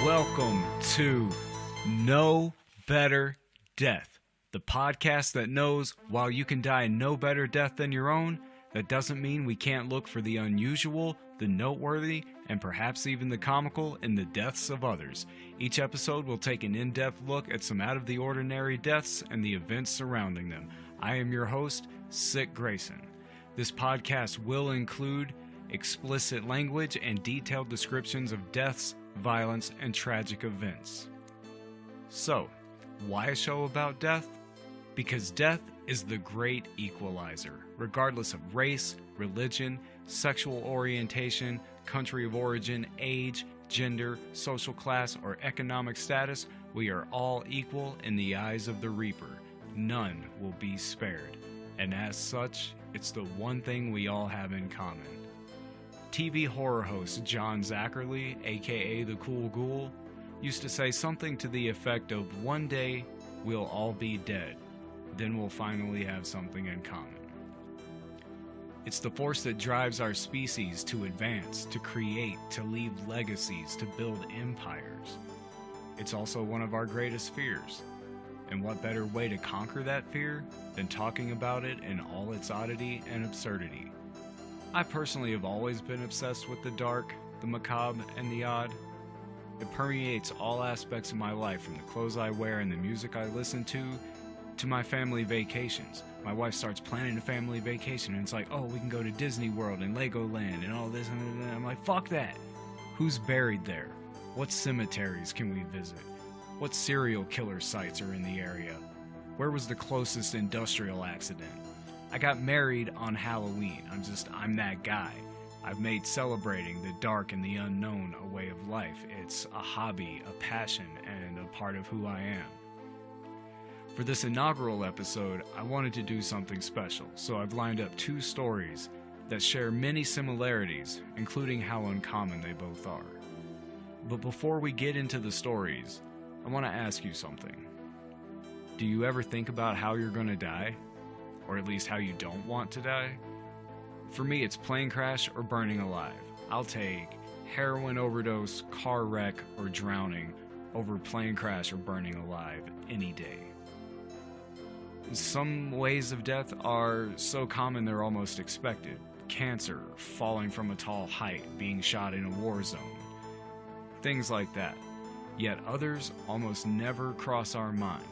Welcome to No Better Death, the podcast that knows while you can die no better death than your own, that doesn't mean we can't look for the unusual, the noteworthy, and perhaps even the comical in the deaths of others. Each episode will take an in-depth look at some out-of-the-ordinary deaths and the events surrounding them. I am your host, Sick Grayson. This podcast will include explicit language and detailed descriptions of deaths, violence, and tragic events. So, why a show about death? Because death is the great equalizer, regardless of race, religion, sexual orientation, country of origin, age, gender, social class, or economic status. We are all equal in the eyes of the Reaper. None will be spared, and as such, it's the one thing we all have in common. TV horror host John Zackerly, aka the Cool Ghoul, used to say something to the effect of, "One day we'll all be dead, then we'll finally have something in common." It's the force that drives our species to advance, to create, to leave legacies, to build empires. It's also one of our greatest fears. And what better way to conquer that fear than talking about it in all its oddity and absurdity? I personally have always been obsessed with the dark, the macabre, and the odd. It permeates all aspects of my life, from the clothes I wear and the music I listen to my family vacations. My wife starts planning a family vacation and it's like, oh, we can go to Disney World and Legoland and all this and that. I'm like, fuck that. Who's buried there? What cemeteries can we visit? What serial killer sites are in the area? Where was the closest industrial accident? I got married on Halloween. I'm that guy. I've made celebrating the dark and the unknown a way of life. It's a hobby, a passion, and a part of who I am. For this inaugural episode, I wanted to do something special, so I've lined up two stories that share many similarities, including how uncommon they both are. But before we get into the stories, I want to ask you something. Do you ever think about how you're going to die? Or at least how you don't want to die? For me, it's plane crash or burning alive. I'll take heroin overdose, car wreck, or drowning over plane crash or burning alive any day. Some ways of death are so common they're almost expected. Cancer, falling from a tall height, being shot in a war zone. Things like that. Yet others almost never cross our mind.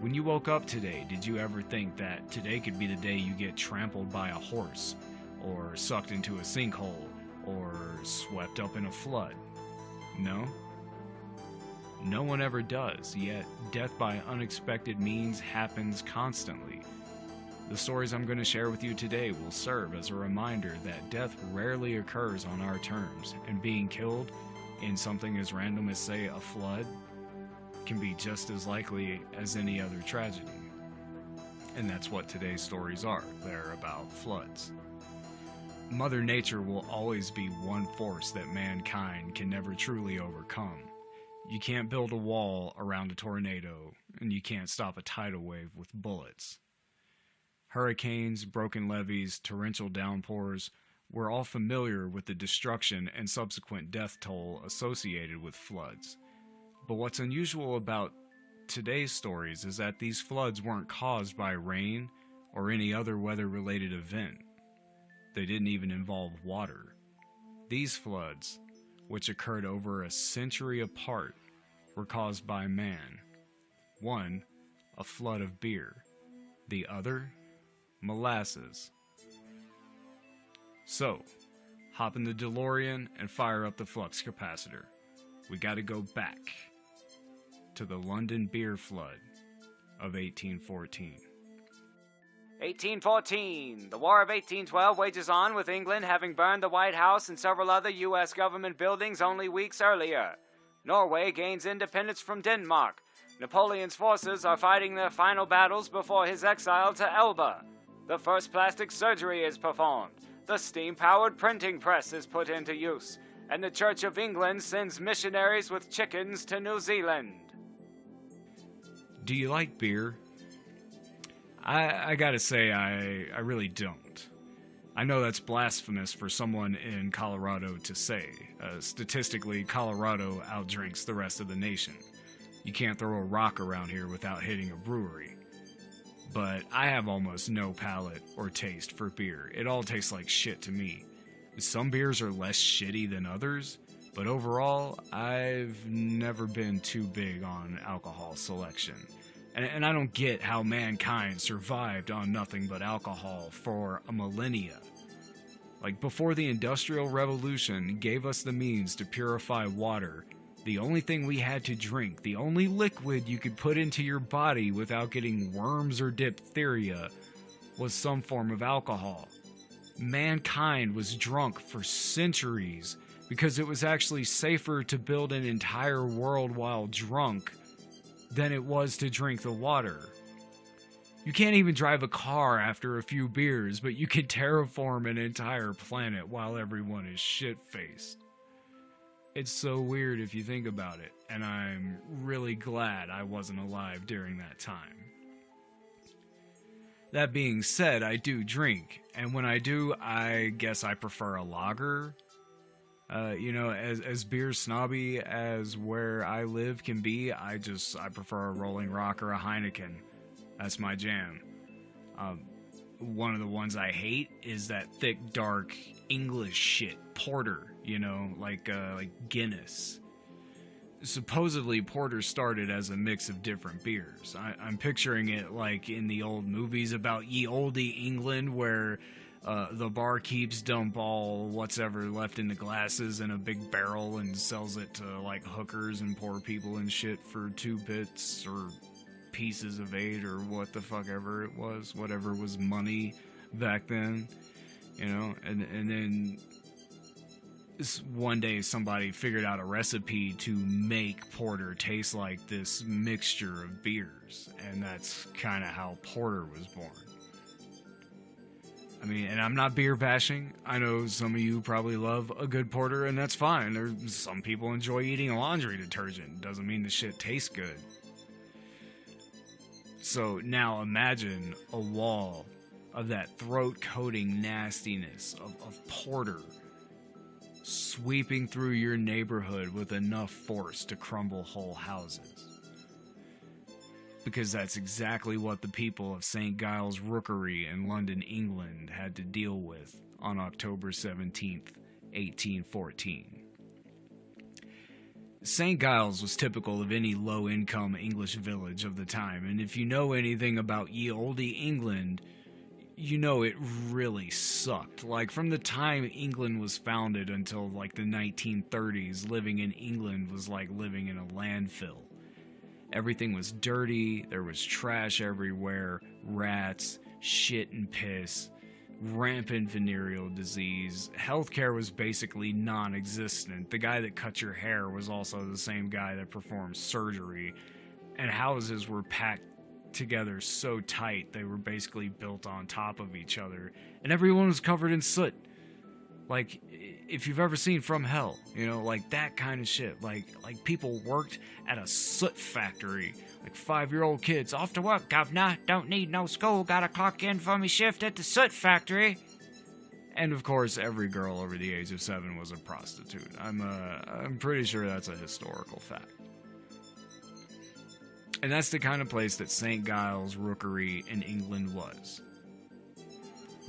When you woke up today, did you ever think that today could be the day you get trampled by a horse, or sucked into a sinkhole, or swept up in a flood? No? No one ever does, yet death by unexpected means happens constantly. The stories I'm going to share with you today will serve as a reminder that death rarely occurs on our terms, and being killed in something as random as, say, a flood, can be just as likely as any other tragedy. And that's what today's stories are. They're about floods. Mother Nature will always be one force that mankind can never truly overcome. You can't build a wall around a tornado, and you can't stop a tidal wave with bullets. Hurricanes, broken levees, torrential downpours, we're all familiar with the destruction and subsequent death toll associated with floods. But what's unusual about today's stories is that these floods weren't caused by rain or any other weather-related event. They didn't even involve water. These floods, which occurred over a century apart, were caused by man. One, a flood of beer. The other, molasses. So, hop in the DeLorean and fire up the flux capacitor. We gotta go back to the London beer flood of 1814. 1814. The War of 1812 wages on, with England having burned the White House and several other U.S. government buildings only weeks earlier. Norway gains independence from Denmark. Napoleon's forces are fighting their final battles before his exile to Elba. The first plastic surgery is performed. The steam-powered printing press is put into use. And the Church of England sends missionaries with chickens to New Zealand. Do you like beer? I gotta say, I really don't. I know that's blasphemous for someone in Colorado to say. Statistically, Colorado outdrinks the rest of the nation. You can't throw a rock around here without hitting a brewery. But I have almost no palate or taste for beer. It all tastes like shit to me. Some beers are less shitty than others, but overall, I've never been too big on alcohol selection. And I don't get how mankind survived on nothing but alcohol for a millennia. Like, before the Industrial Revolution gave us the means to purify water, the only thing we had to drink, the only liquid you could put into your body without getting worms or diphtheria, was some form of alcohol. Mankind was drunk for centuries because it was actually safer to build an entire world while drunk than it was to drink the water. You can't even drive a car after a few beers, but you can terraform an entire planet while everyone is shit-faced. It's so weird if you think about it, and I'm really glad I wasn't alive during that time. That being said, I do drink, and when I do, I guess I prefer a lager. As beer snobby as where I live can be, I prefer a Rolling Rock or a Heineken. That's my jam. One of the ones I hate is that thick, dark English shit, porter, like Guinness. Supposedly, porter started as a mix of different beers. I'm picturing it like in the old movies about ye olde England, where the barkeeps dump all what's ever left in the glasses in a big barrel and sells it to like hookers and poor people and shit for 2 bits or pieces of 8 or what the fuck ever it was, whatever was money back then, and then one day somebody figured out a recipe to make porter taste like this mixture of beers, and that's kind of how porter was born. I mean, and I'm not beer bashing. I know some of you probably love a good porter, and that's fine. Some people enjoy eating a laundry detergent. Doesn't mean the shit tastes good. So now imagine a wall of that throat-coating nastiness of porter sweeping through your neighborhood with enough force to crumble whole houses. Because that's exactly what the people of St. Giles Rookery in London, England had to deal with on October 17th, 1814. St. Giles was typical of any low-income English village of the time, and if you know anything about ye olde England, you know it really sucked. Like, from the time England was founded until like the 1930s, living in England was like living in a landfill. Everything was dirty, there was trash everywhere, rats, shit and piss, rampant venereal disease. Healthcare was basically non-existent. The guy that cut your hair was also the same guy that performed surgery, and houses were packed together so tight they were basically built on top of each other, and everyone was covered in soot. Like, if you've ever seen From Hell, like that kind of shit. Like people worked at a soot factory. Like 5-year-old kids, off to work, governor. Don't need no school. Gotta clock in for me shift at the soot factory. And of course, every girl over the age of 7 was a prostitute. I'm pretty sure that's a historical fact. And that's the kind of place that St. Giles Rookery in England was.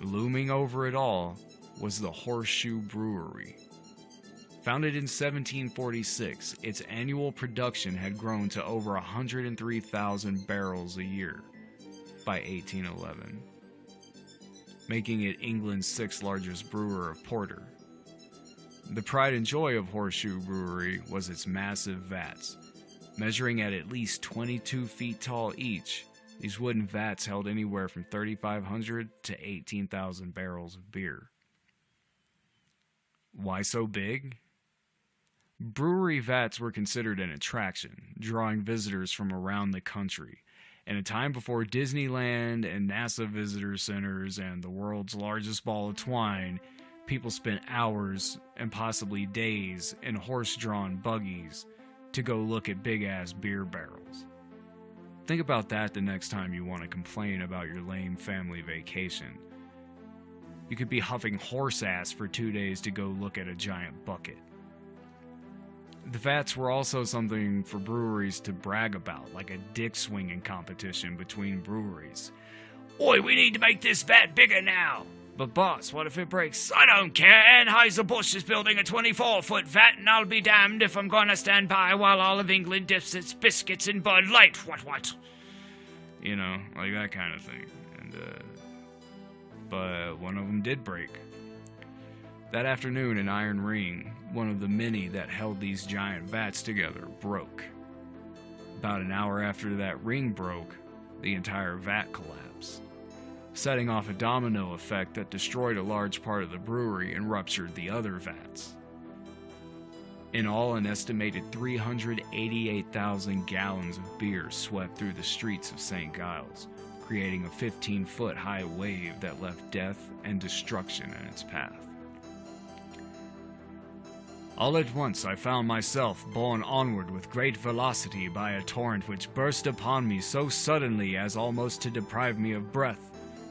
Looming over it all was the Horseshoe Brewery. Founded in 1746, its annual production had grown to over 103,000 barrels a year by 1811, making it England's 6th largest brewer of porter. The pride and joy of Horseshoe Brewery was its massive vats. Measuring at least 22 feet tall each, these wooden vats held anywhere from 3,500 to 18,000 barrels of beer. Why so big? Brewery vats were considered an attraction, drawing visitors from around the country. In a time before Disneyland and NASA visitor centers and the world's largest ball of twine, people spent hours and possibly days in horse-drawn buggies to go look at big-ass beer barrels. Think about that the next time you want to complain about your lame family vacation. You could be huffing horse ass for 2 days to go look at a giant bucket. The vats were also something for breweries to brag about, like a dick swinging competition between breweries. Oi, we need to make this vat bigger now! But boss, what if it breaks? I don't care, Anheuser-Busch is building a 24-foot vat, and I'll be damned if I'm gonna stand by while all of England dips its biscuits in Bud Light, what? You know, like that kind of thing. But one of them did break. That afternoon in Iron Ring, one of the many that held these giant vats together broke. About an hour after that ring broke, the entire vat collapsed, setting off a domino effect that destroyed a large part of the brewery and ruptured the other vats. In all, an estimated 388,000 gallons of beer swept through the streets of St. Giles, creating a 15-foot high wave that left death and destruction in its path. All at once I found myself borne onward with great velocity by a torrent which burst upon me so suddenly as almost to deprive me of breath,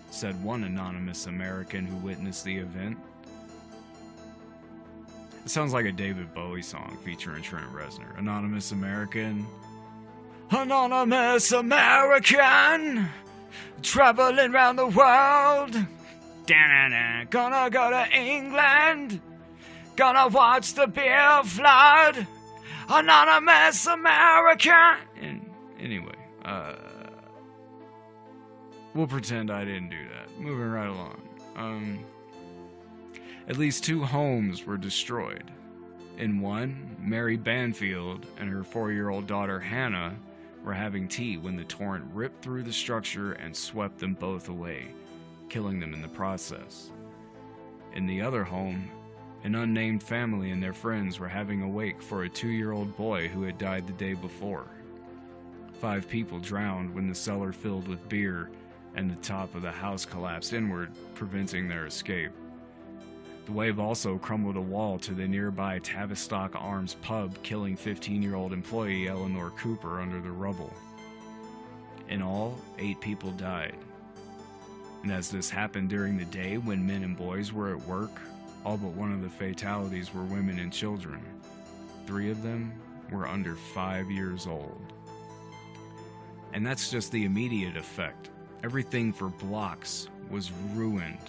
said one anonymous American who witnessed the event. It sounds like a David Bowie song featuring Trent Reznor. Anonymous American. Anonymous American, traveling round the world. Da-na-na. Gonna go to England. Gonna watch the beer flood. Anonymous American. Anyway, we'll pretend I didn't do that. Moving right along. At least 2 homes were destroyed. In one, Mary Banfield and her 4-year-old daughter Hannah were having tea when the torrent ripped through the structure and swept them both away, killing them in the process. In the other home, an unnamed family and their friends were having a wake for a 2-year-old boy who had died the day before. 5 people drowned when the cellar filled with beer and the top of the house collapsed inward, preventing their escape. The wave also crumbled a wall to the nearby Tavistock Arms pub, killing 15-year-old employee Eleanor Cooper under the rubble. In all, 8 people died. And as this happened during the day when men and boys were at work, all but one of the fatalities were women and children. 3 of them were under 5 years old. And that's just the immediate effect. Everything for blocks was ruined.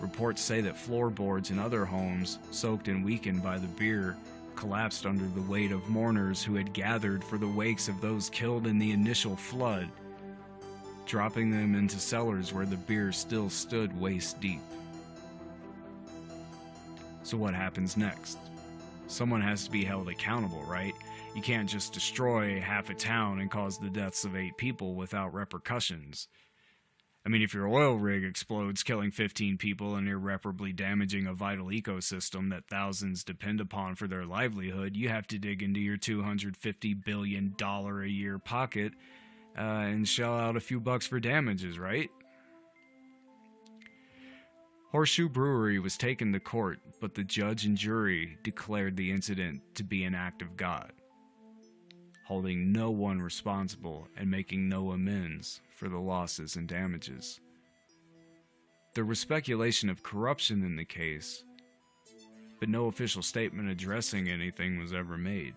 Reports say that floorboards in other homes, soaked and weakened by the beer, collapsed under the weight of mourners who had gathered for the wakes of those killed in the initial flood, dropping them into cellars where the beer still stood waist deep. So what happens next? Someone has to be held accountable, right? You can't just destroy half a town and cause the deaths of 8 people without repercussions. I mean, if your oil rig explodes, killing 15 people and irreparably damaging a vital ecosystem that thousands depend upon for their livelihood, you have to dig into your $250 billion a year pocket and shell out a few bucks for damages, right? Horseshoe Brewery was taken to court, but the judge and jury declared the incident to be an act of God, holding no one responsible and making no amends for the losses and damages. There was speculation of corruption in the case, but no official statement addressing anything was ever made.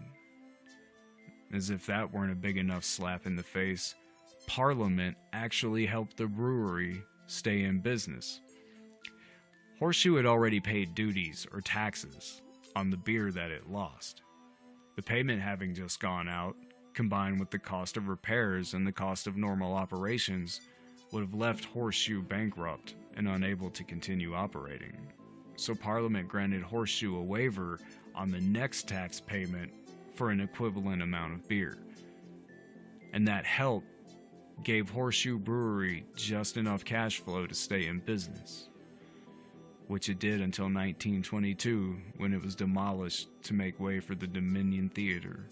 As if that weren't a big enough slap in the face, Parliament actually helped the brewery stay in business. Horseshoe had already paid duties or taxes on the beer that it lost. The payment having just gone out, combined with the cost of repairs and the cost of normal operations, would have left Horseshoe bankrupt and unable to continue operating. So Parliament granted Horseshoe a waiver on the next tax payment for an equivalent amount of beer. And that help gave Horseshoe Brewery just enough cash flow to stay in business, which it did until 1922, when it was demolished to make way for the Dominion Theater.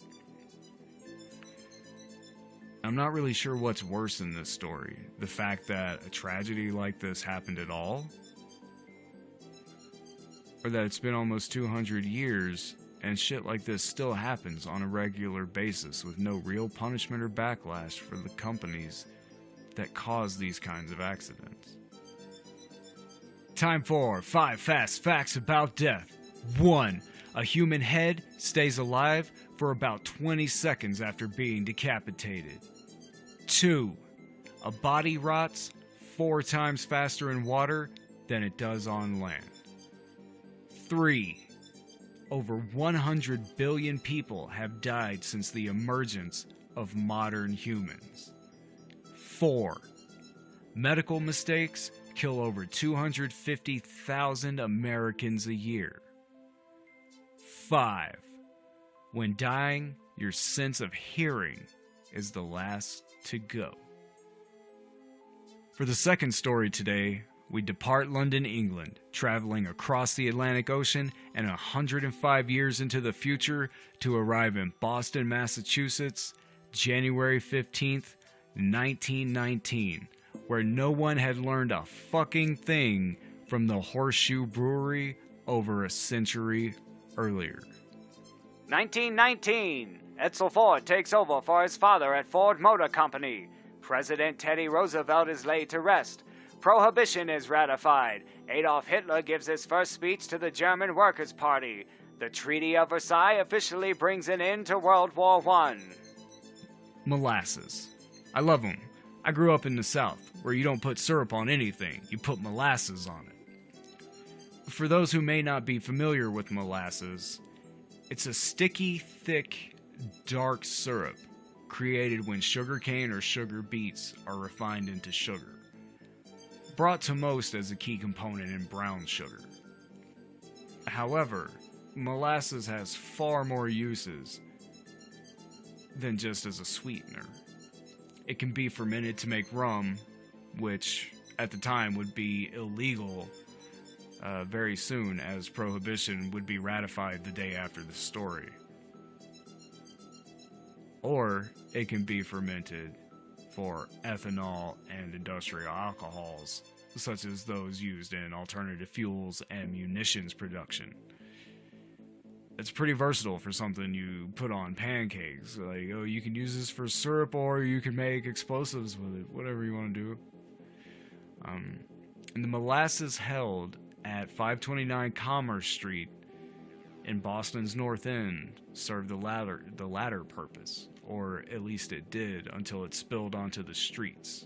I'm not really sure what's worse in this story, the fact that a tragedy like this happened at all, or that it's been almost 200 years and shit like this still happens on a regular basis with no real punishment or backlash for the companies that cause these kinds of accidents. Time for 5 fast facts about death. 1. A human head stays alive for about 20 seconds after being decapitated. 2. A body rots 4 times faster in water than it does on land. 3. Over 100 billion people have died since the emergence of modern humans. 4. Medical mistakes kill over 250,000 Americans a year. 5. When dying, your sense of hearing is the last to go. For the second story today, we depart London, England, traveling across the Atlantic Ocean and 105 years into the future to arrive in Boston, Massachusetts, January 15th, 1919, where no one had learned a fucking thing from the Horseshoe Brewery over a century earlier. 1919. Edsel Ford takes over for his father at Ford Motor Company. President Teddy Roosevelt is laid to rest. Prohibition is ratified. Adolf Hitler gives his first speech to the German Workers' Party. The Treaty of Versailles officially brings an end to World War I. Molasses. I love them. I grew up in the South, where you don't put syrup on anything, you put molasses on it. For those who may not be familiar with molasses, it's a sticky, thick, dark syrup created when sugarcane or sugar beets are refined into sugar. Brought to most as a key component in brown sugar. However, molasses has far more uses than just as a sweetener. It can be fermented to make rum, which at the time would be illegal very soon, as prohibition would be ratified the day after the story. Or it can be fermented for ethanol and industrial alcohols, such as those used in alternative fuels and munitions production. It's pretty versatile for something you put on pancakes. Like, oh, you can use this for syrup, or you can make explosives with it, whatever you want to do. And the molasses held at 529 Commerce Street in Boston's North End served the latter purpose, or at least it did until it spilled onto the streets.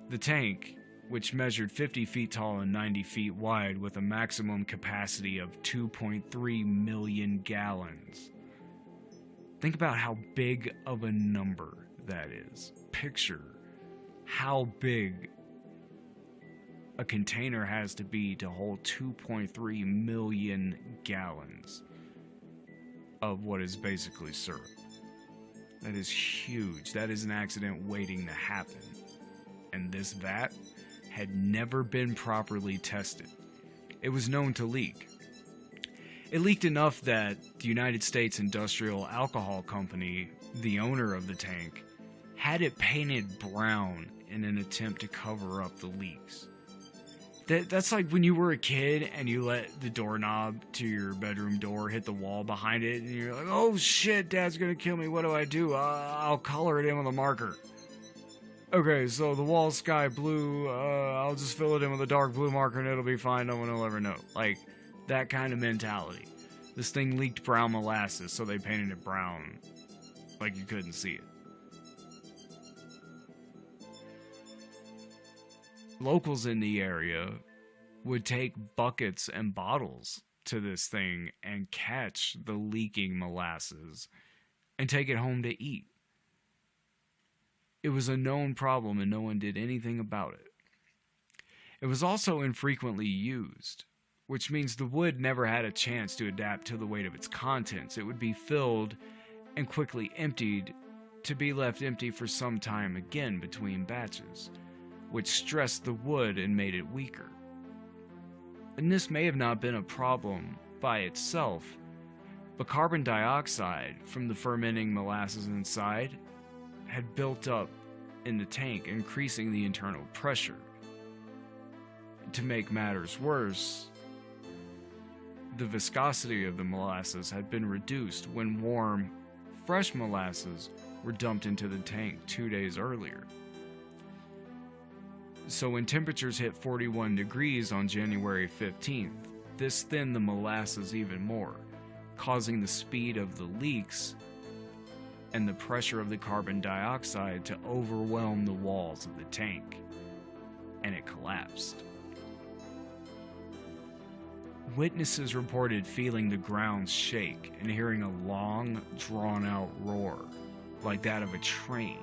The tank, which measured 50 feet tall and 90 feet wide with a maximum capacity of 2.3 million gallons. Think about how big of a number that is. Picture how big a container has to be to hold 2.3 million gallons of what is basically syrup. That is huge. That is an accident waiting to happen. And this vat had never been properly tested. It was known to leak. It leaked enough that the United States Industrial Alcohol Company, the owner of the tank, had it painted brown in an attempt to cover up the leaks. That's like when you were a kid and you let the doorknob to your bedroom door hit the wall behind it, and you're like, oh shit, Dad's gonna kill me, what do? I'll color it in with a marker. Okay, so the wall's sky blue, I'll just fill it in with a dark blue marker and it'll be fine, no one will ever know. Like, that kind of mentality. This thing leaked brown molasses, so they painted it brown, like you couldn't see it. Locals in the area would take buckets and bottles to this thing and catch the leaking molasses and take it home to eat. It was a known problem and no one did anything about it. It was also infrequently used, which means the wood never had a chance to adapt to the weight of its contents. It would be filled and quickly emptied to be left empty for some time again between batches, which stressed the wood and made it weaker. And this may have not been a problem by itself, but carbon dioxide from the fermenting molasses inside had built up in the tank, increasing the internal pressure. To make matters worse, the viscosity of the molasses had been reduced when warm, fresh molasses were dumped into the tank 2 days earlier. So when temperatures hit 41 degrees on January 15th, this thinned the molasses even more, causing the speed of the leaks and the pressure of the carbon dioxide to overwhelm the walls of the tank, and it collapsed. Witnesses reported feeling the ground shake and hearing a long, drawn-out roar, like that of a train,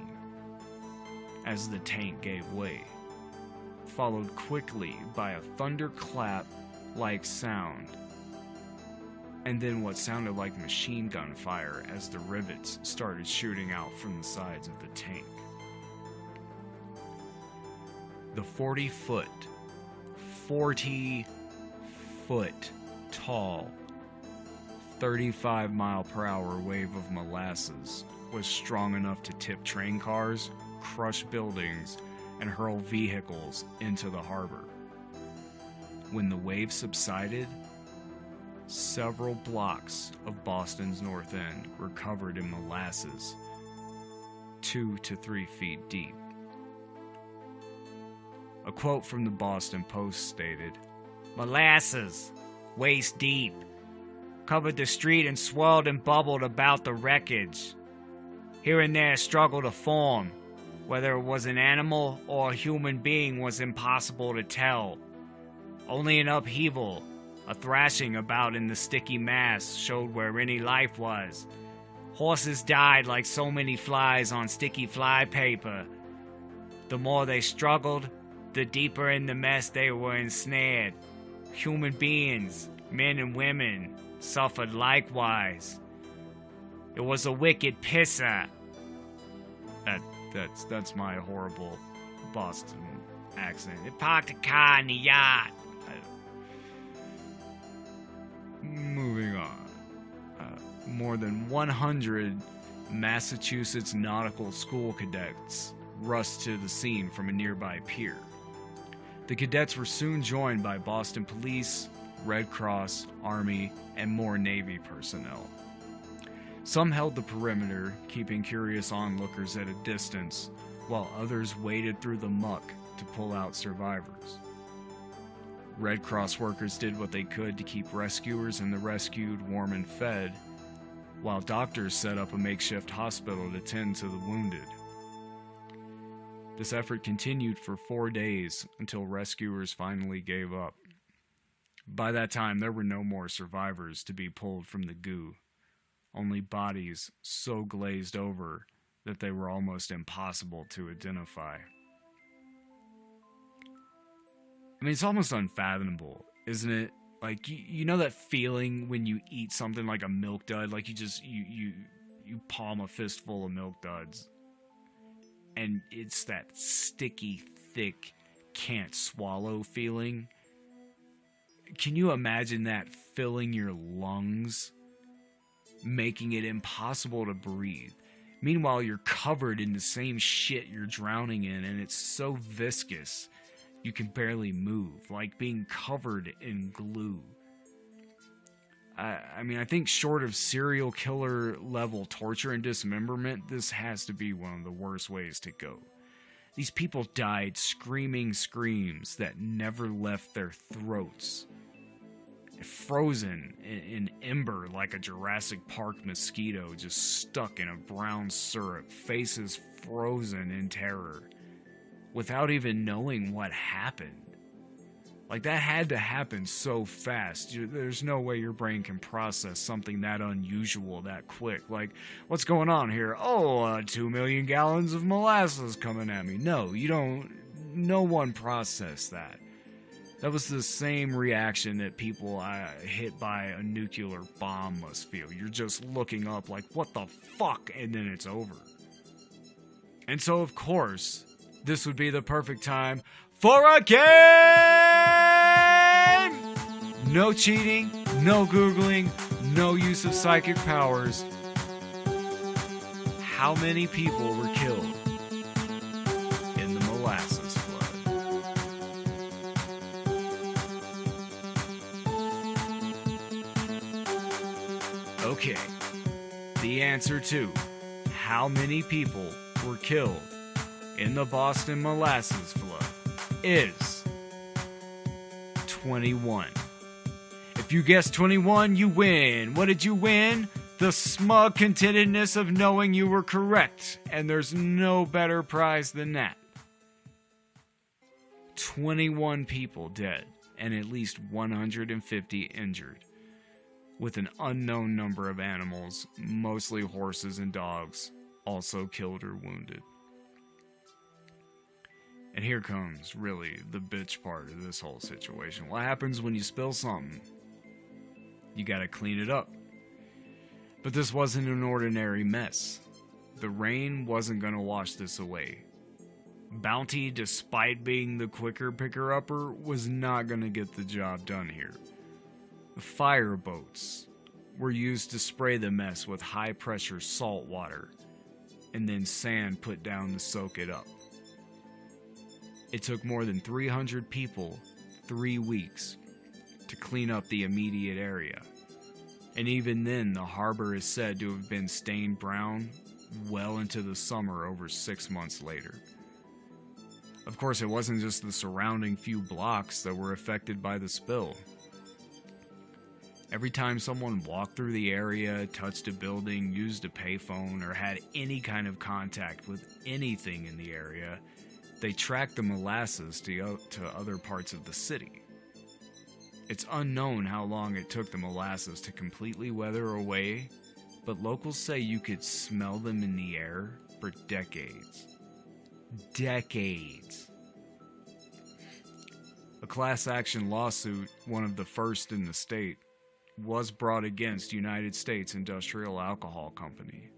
as the tank gave way, followed quickly by a thunderclap-like sound, and then what sounded like machine gun fire as the rivets started shooting out from the sides of the tank. The 40-foot tall, 35-mile-per-hour wave of molasses was strong enough to tip train cars, crush buildings, and hurl vehicles into the harbor. When the wave subsided, several blocks of Boston's North End were covered in molasses, 2 to 3 feet deep. A quote from the Boston Post stated, "Molasses, waist deep, covered the street and swirled and bubbled about the wreckage. Here and there a struggle to form. Whether it was an animal or a human being was impossible to tell. Only an upheaval, a thrashing about in the sticky mass showed where any life was. Horses died like so many flies on sticky fly paper. The more they struggled, the deeper in the mess they were ensnared. Human beings, men and women, suffered likewise. It was a wicked pisser." That's my horrible Boston accent. "It parked a car in the yard." Moving on. More than 100 Massachusetts Nautical School cadets rushed to the scene from a nearby pier. The cadets were soon joined by Boston Police, Red Cross, Army, and more Navy personnel. Some held the perimeter, keeping curious onlookers at a distance, while others waded through the muck to pull out survivors. Red Cross workers did what they could to keep rescuers and the rescued warm and fed, while doctors set up a makeshift hospital to tend to the wounded. This effort continued for 4 days until rescuers finally gave up. By that time, there were no more survivors to be pulled from the goo, only bodies so glazed over that they were almost impossible to identify. I mean, it's almost unfathomable, isn't it? Like, you know that feeling when you eat something like a Milk Dud, like you palm a fistful of Milk Duds, and it's that sticky, thick, can't swallow feeling? Can you imagine that filling your lungs, making it impossible to breathe? Meanwhile, you're covered in the same shit you're drowning in, and it's so viscous you can barely move, like being covered in glue. I mean, I think short of serial killer level torture and dismemberment, this has to be one of the worst ways to go. These people died screaming screams that never left their throats, frozen in ember like a Jurassic Park mosquito just stuck in a brown syrup, faces frozen in terror, without even knowing what happened. Like, that had to happen so fast. There's no way your brain can process something that unusual that quick. Like, what's going on here? 2 million gallons of molasses coming at me. No, you don't. No one processed that. That was the same reaction that people hit by a nuclear bomb must feel. You're just looking up like, what the fuck? And then it's over. And so, of course, this would be the perfect time for a game! No cheating, no Googling, no use of psychic powers. How many people were killed in the molasses flood? Okay, the answer to how many people were killed in the Boston Molasses flood is 21. If you guessed 21, you win. What did you win? The smug contentedness of knowing you were correct, and there's no better prize than that. 21 people dead, and at least 150 injured, with an unknown number of animals, mostly horses and dogs, also killed or wounded. And here comes, really, the bitch part of this whole situation. What happens when you spill something? You gotta clean it up. But this wasn't an ordinary mess. The rain wasn't gonna wash this away. Bounty, despite being the quicker picker-upper, was not gonna get the job done here. Fire boats were used to spray the mess with high-pressure salt water, and then sand put down to soak it up. It took more than 300 people 3 weeks to clean up the immediate area. And even then, the harbor is said to have been stained brown well into the summer over 6 months later. Of course, it wasn't just the surrounding few blocks that were affected by the spill. Every time someone walked through the area, touched a building, used a payphone, or had any kind of contact with anything in the area, they tracked the molasses to other parts of the city. It's unknown how long it took the molasses to completely weather away, but locals say you could smell them in the air for decades. Decades. A class action lawsuit, one of the first in the state, was brought against United States Industrial Alcohol Company.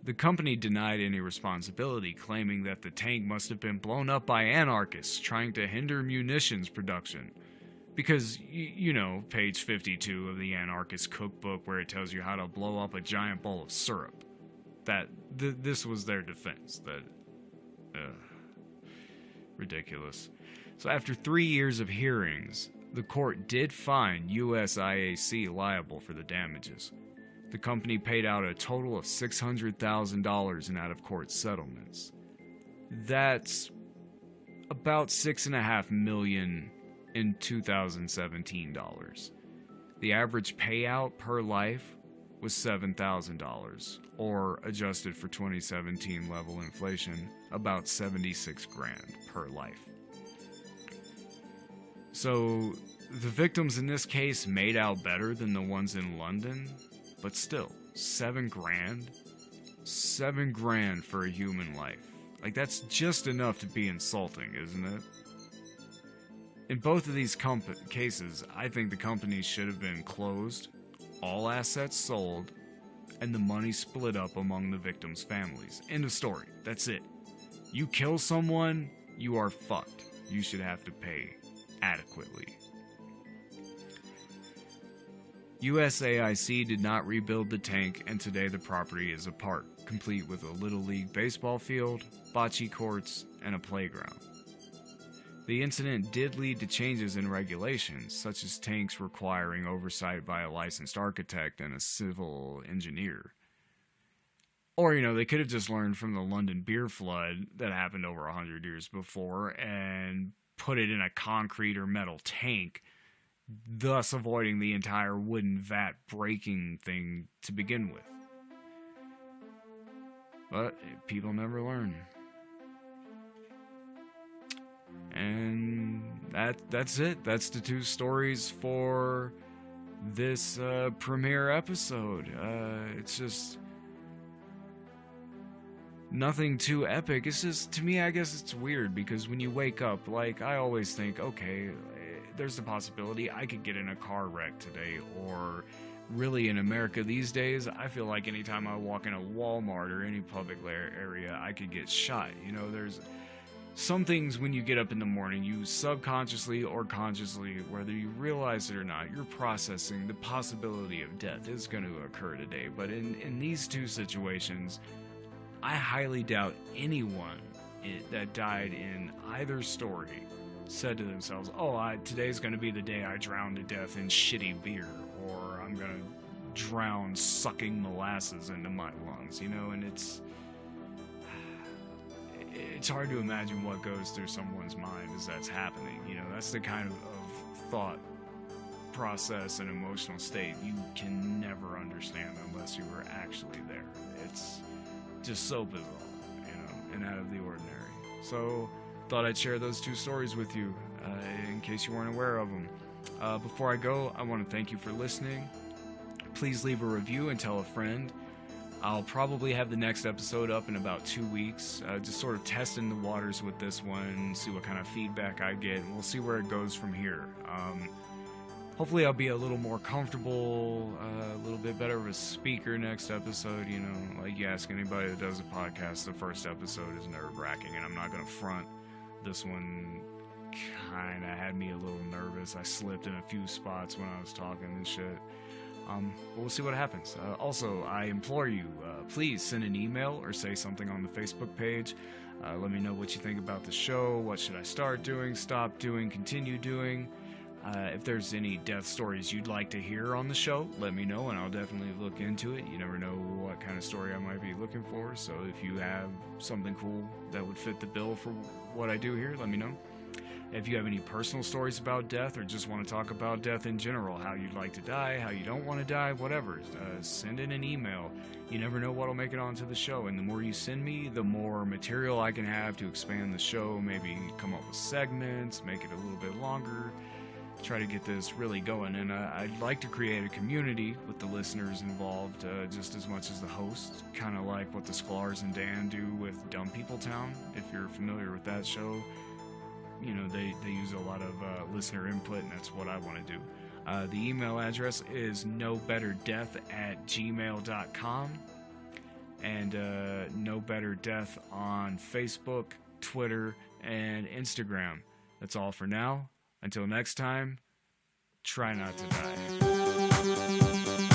The company denied any responsibility, claiming that the tank must have been blown up by anarchists trying to hinder munitions production. Because, you know, page 52 of the anarchist cookbook where it tells you how to blow up a giant bowl of syrup. This was their defense. Ridiculous. So after 3 years of hearings, the court did find USIAC liable for the damages. The company paid out a total of $600,000 in out-of-court settlements. That's about $6.5 million in 2017 dollars. The average payout per life was $7,000, or adjusted for 2017 level inflation, about $76,000 per life. So the victims in this case made out better than the ones in London, but still, $7,000? $7,000 for a human life. Like, that's just enough to be insulting, isn't it? In both of these cases, I think the companies should have been closed, all assets sold, and the money split up among the victims' families. End of story. That's it. You kill someone, you are fucked. You should have to pay adequately. USAIC did not rebuild the tank, and today the property is a park, complete with a Little League baseball field, bocce courts, and a playground. The incident did lead to changes in regulations, such as tanks requiring oversight by a licensed architect and a civil engineer. Or, they could have just learned from the London beer flood that happened over 100 years before and put it in a concrete or metal tank, thus avoiding the entire wooden vat breaking thing to begin with. But people never learn. And that's it. That's the two stories for this premiere episode. It's just nothing too epic. It's just, to me, I guess it's weird because when you wake up, like, I always think, okay, there's the possibility I could get in a car wreck today, or really in America these days, I feel like anytime I walk in a Walmart or any public area, I could get shot. There's some things when you get up in the morning, you subconsciously or consciously, whether you realize it or not, you're processing the possibility of death is going to occur today. But in these two situations, I highly doubt anyone that died in either story said to themselves, today's going to be the day I drown to death in shitty beer, or I'm going to drown sucking molasses into my lungs, and it's hard to imagine what goes through someone's mind as that's happening. That's the kind of thought process and emotional state you can never understand unless you were actually there. It's just so bizarre, and out of the ordinary. So thought I'd share those two stories with you in case you weren't aware of them. Before I go, I want to thank you for listening. Please leave a review and tell a friend. I'll probably have the next episode up in about 2 weeks, just sort of testing the waters with this one, see what kind of feedback I get, and we'll see where it goes from here. Hopefully I'll be a little more comfortable, a little bit better of a speaker next episode. Like you ask anybody that does a podcast, the first episode is nerve-wracking, and I'm not going to front. This one kind of had me a little nervous. I slipped in a few spots when I was talking and shit. But we'll see what happens. Also, I implore you, please send an email or say something on the Facebook page. Let me know what you think about the show. What should I start doing, stop doing, continue doing? If there's any death stories you'd like to hear on the show, let me know and I'll definitely look into it. You never know what kind of story I might be looking for. So if you have something cool that would fit the bill for what I do here, let me know. If you have any personal stories about death or just want to talk about death in general, how you'd like to die, how you don't want to die, whatever, send in an email. You never know what'll make it onto the show, and the more you send me, the more material I can have to expand the show, maybe come up with segments, make it a little bit longer, try to get this really going. And I'd like to create a community with the listeners involved just as much as the hosts, kind of like what the Sklar's and Dan do with Dumb People Town, if you're familiar with that show. They use a lot of listener input, and that's what I want to do. The email address is nobetterdeath@gmail.com, and No Better Death on Facebook, Twitter, and Instagram. That's all for now. Until next time, try not to die.